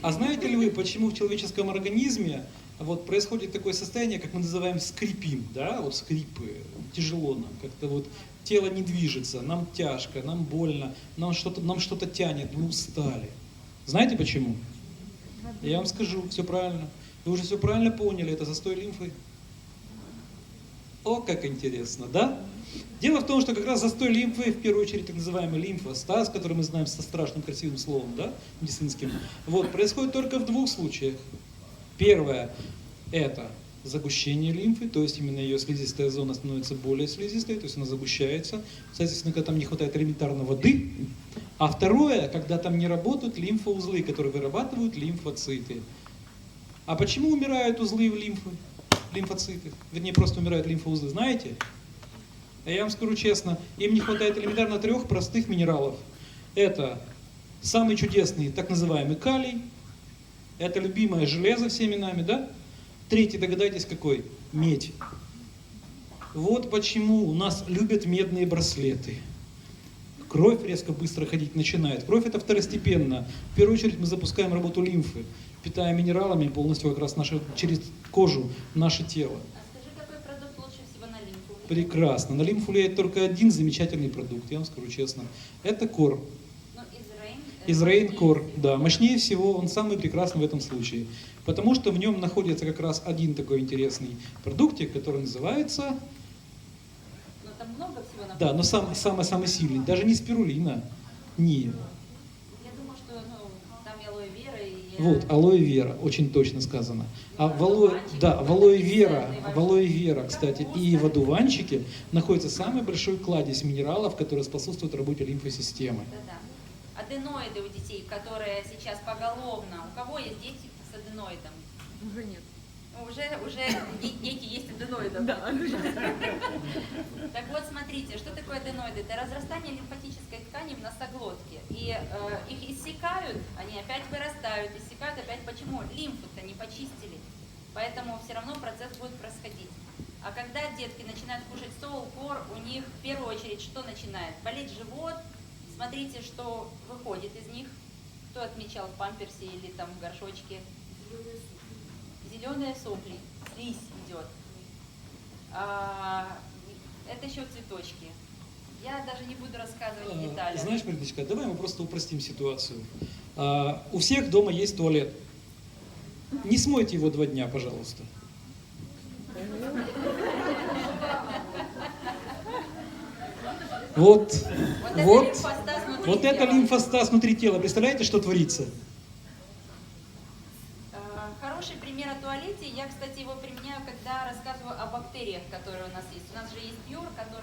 А знаете ли вы, почему в человеческом организме вот происходит такое состояние, как мы называем скрипим, да, вот скрипы, тяжело нам, как-то вот тело не движется, нам тяжко, нам больно, нам что-то тянет, мы устали. Знаете почему? Я вам скажу, все правильно. Вы уже все правильно поняли, это застой лимфы. О, как интересно, да? Дело в том, что как раз застой лимфы, в первую очередь так называемый лимфостаз, который мы знаем со страшным красивым словом, да, медицинским, вот, происходит только в двух случаях. Первое – это загущение лимфы, то есть именно ее слизистая зона становится более слизистой, то есть она загущается, соответственно, когда там не хватает элементарно воды. А второе, когда там не работают лимфоузлы, которые вырабатывают лимфоциты. А почему умирают узлы в лимфоциты? Вернее, просто умирают лимфоузлы, знаете? А я вам скажу честно, им не хватает элементарно 3 простых минералов. Это самый чудесный, так называемый калий, это любимое железо всеми нами, да? Третий, догадайтесь, какой? Медь. Вот почему у нас любят медные браслеты. Кровь резко быстро ходить начинает. Кровь это второстепенно. В первую очередь мы запускаем работу лимфы, питая минералами полностью как раз через кожу наше тело. А скажи, какой продукт лучше всего на лимфу? Прекрасно. На лимфу влияет только один замечательный продукт, я вам скажу честно. Это кор. Израин Кор, да, мощнее всего, он самый прекрасный в этом случае. Потому что в нем находится как раз один такой интересный продуктик, который называется... Но там много всего находится. Да, но самый сильный, даже не спирулина, не. Я думаю, что там и алоэ вера, и... Вот, алоэ вера, очень точно сказано. А в алоэ вера, кстати, и в одуванчике находится самый большой кладезь минералов, которые способствуют работе лимфосистемы. Да-да. Аденоиды у детей, которые сейчас поголовно. У кого есть дети с аденоидом? Уже нет. Уже дети есть аденоидом. Да. Так вот, смотрите, что такое аденоиды? Это разрастание лимфатической ткани в носоглотке. И их иссякают, они опять вырастают, иссякают опять. Почему? Лимфу-то не почистили. Поэтому все равно процесс будет происходить. А когда детки начинают кушать соул, кор, у них в первую очередь что начинает? Болеть живот. Смотрите, что выходит из них. Кто отмечал в памперсе или там в горшочке? Зеленые сопли. Слизь идет. Это еще цветочки. Я даже не буду рассказывать детали. Знаешь, Мариночка, давай мы просто упростим ситуацию. У всех дома есть туалет. Не смойте его 2 дня, пожалуйста. Вот это лимфостаз внутри тела. Представляете, что творится? Хороший пример о туалете. Я, кстати, его применяю, когда рассказываю о бактериях, которые у нас есть. У нас же есть пьюр, который